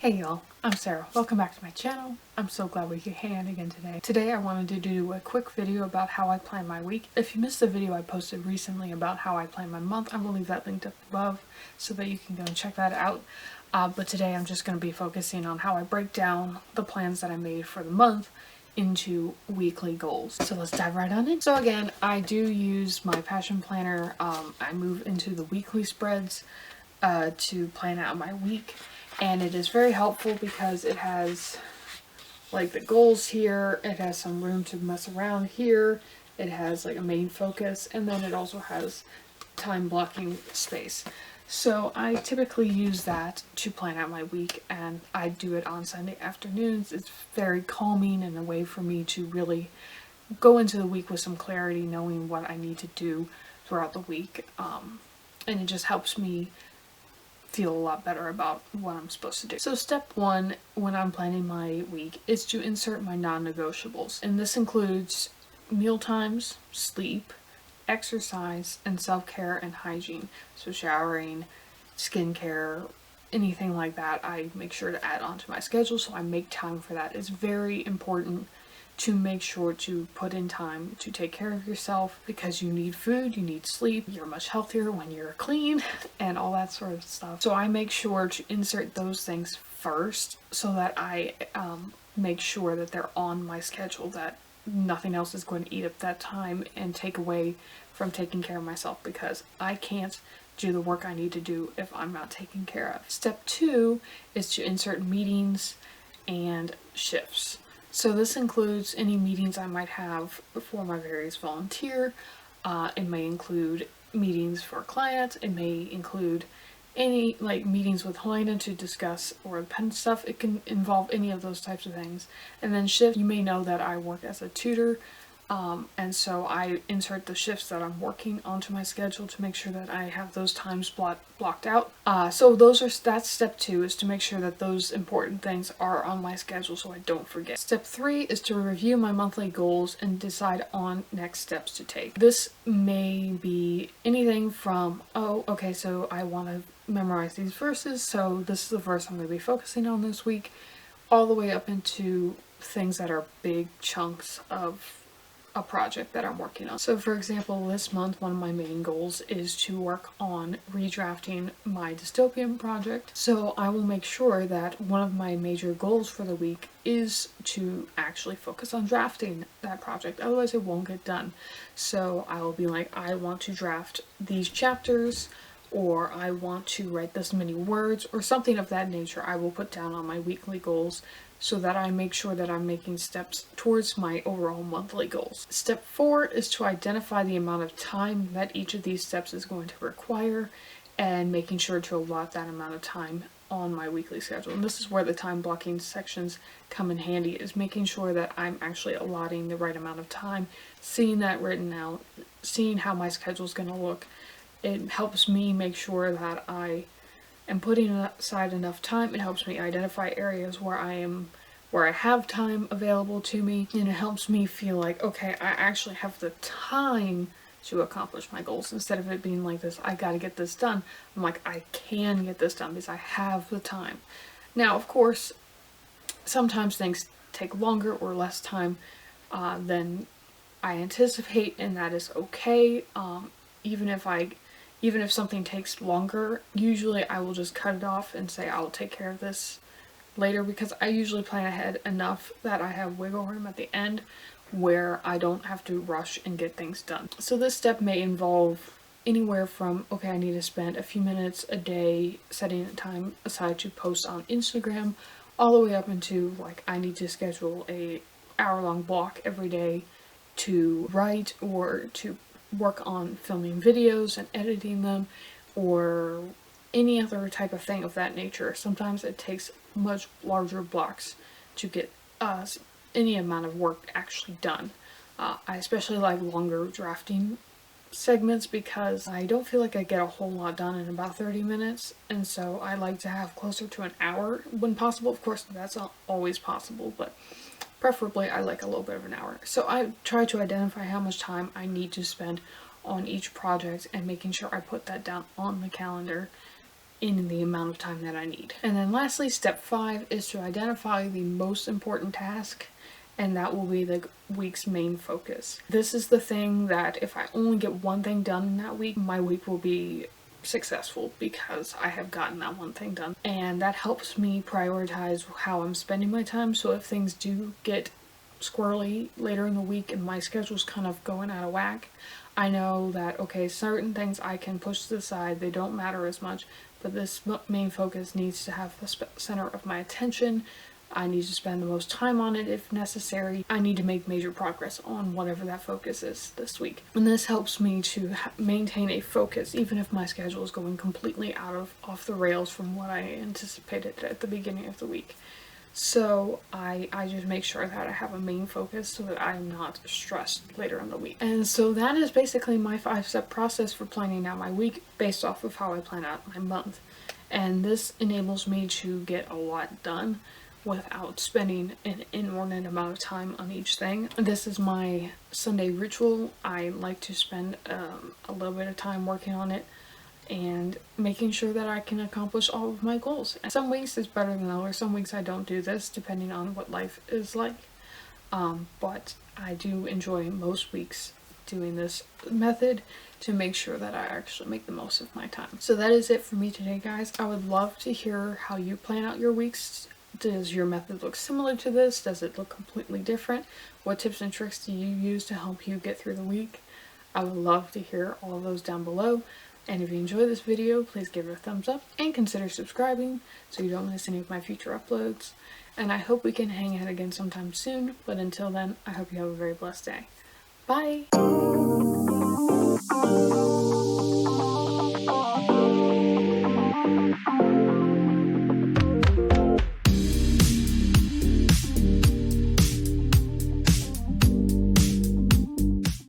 Hey y'all, I'm Sarah. Welcome back to my channel. I'm so glad we could hang out again today. Today I wanted to do a quick video about how I plan my week. If you missed the video I posted recently about how I plan my month, I will leave that linked up above so that you can go and check that out. But today I'm just going to be focusing on how I break down the plans that I made for the month into weekly goals. So let's dive right on in. So again, I do use my Passion Planner. I move into the weekly spreads to plan out my week. And it is very helpful because it has like the goals here, it has some room to mess around here, it has like a main focus, and then it also has time blocking space. So I typically use that to plan out my week, and I do it on Sunday afternoons. It's very calming and a way for me to really go into the week with some clarity, knowing what I need to do throughout the week. And it just helps me feel a lot better about what I'm supposed to do. So step one when I'm planning my week is to insert my non-negotiables. And this includes meal times, sleep, exercise, and self-care and hygiene. So showering, skincare, anything like that, I make sure to add onto my schedule so I make time for that. It's very important to make sure to put in time to take care of yourself because you need food, you need sleep, you're much healthier when you're clean and all that sort of stuff. So I make sure to insert those things first so that I make sure that they're on my schedule, that nothing else is going to eat up that time and take away from taking care of myself, because I can't do the work I need to do if I'm not taken care of. Step two is to insert meetings and shifts. So this includes any meetings I might have for my various volunteer. It may include meetings for clients. It may include any meetings with Helena to discuss or pen stuff. It can involve any of those types of things. And then shift, you may know that I work as a tutor. And so I insert the shifts that I'm working onto my schedule to make sure that I have those times blocked out. So that's step two, is to make sure that those important things are on my schedule so I don't forget. Step three is to review my monthly goals and decide on next steps to take. This may be anything from, oh, okay, so I want to memorize these verses, so this is the verse I'm going to be focusing on this week, all the way up into things that are big chunks of a project that I'm working on. So for example, this month one of my main goals is to work on redrafting my dystopian project. So I will make sure that one of my major goals for the week is to actually focus on drafting that project, otherwise it won't get done. So I will be like, I want to draft these chapters, or I want to write this many words, or something of that nature I will put down on my weekly goals so that I make sure that I'm making steps towards my overall monthly goals. Step four is to identify the amount of time that each of these steps is going to require and making sure to allot that amount of time on my weekly schedule. And this is where the time blocking sections come in handy, is making sure that I'm actually allotting the right amount of time, seeing that written out, seeing how my schedule is going to look. It helps me make sure that I am putting aside enough time. It helps me identify areas where I have time available to me, and it helps me feel like, okay, I actually have the time to accomplish my goals, instead of it being like this, I gotta get this done. I'm like, I can get this done because I have the time. Now, of course, sometimes things take longer or less time than I anticipate, and that is okay. Even if something takes longer, usually I will just cut it off and say I'll take care of this later, because I usually plan ahead enough that I have wiggle room at the end where I don't have to rush and get things done. So this step may involve anywhere from, okay, I need to spend a few minutes a day setting time aside to post on Instagram, all the way up into like I need to schedule a hour-long block every day to write or to work on filming videos and editing them, or any other type of thing of that nature. Sometimes it takes much larger blocks to get any amount of work actually done. I especially like longer drafting segments because I don't feel like I get a whole lot done in about 30 minutes, and so I like to have closer to an hour when possible. Of course, that's not always possible, but preferably I like a little bit of an hour. So I try to identify how much time I need to spend on each project and making sure I put that down on the calendar in the amount of time that I need. And then lastly, step 5 is to identify the most important task, and that will be the week's main focus. This is the thing that if I only get one thing done in that week, my week will be successful because I have gotten that one thing done. And that helps me prioritize how I'm spending my time, so if things do get squirrely later in the week and my schedule's kind of going out of whack, I know that, okay, certain things I can push to the side, they don't matter as much, but this main focus needs to have the center of my attention. I need to spend the most time on it if necessary. I need to make major progress on whatever that focus is this week. And this helps me to maintain a focus even if my schedule is going completely off the rails from what I anticipated at the beginning of the week. So I just make sure that I have a main focus so that I'm not stressed later in the week. And so that is basically my 5-step process for planning out my week based off of how I plan out my month. And this enables me to get a lot done without spending an inordinate amount of time on each thing. This is my Sunday ritual. I like to spend a little bit of time working on it and making sure that I can accomplish all of my goals. And some weeks is better than others. Some weeks I don't do this depending on what life is like. But I do enjoy most weeks doing this method to make sure that I actually make the most of my time. So that is it for me today, guys. I would love to hear how you plan out your weeks. Does your method look similar to this? Does it look completely different? What tips and tricks do you use to help you get through the week? I would love to hear all of those down below. And if you enjoyed this video, please give it a thumbs up and consider subscribing so you don't miss any of my future uploads. And I hope we can hang out again sometime soon, but until then, I hope you have a very blessed day. Bye!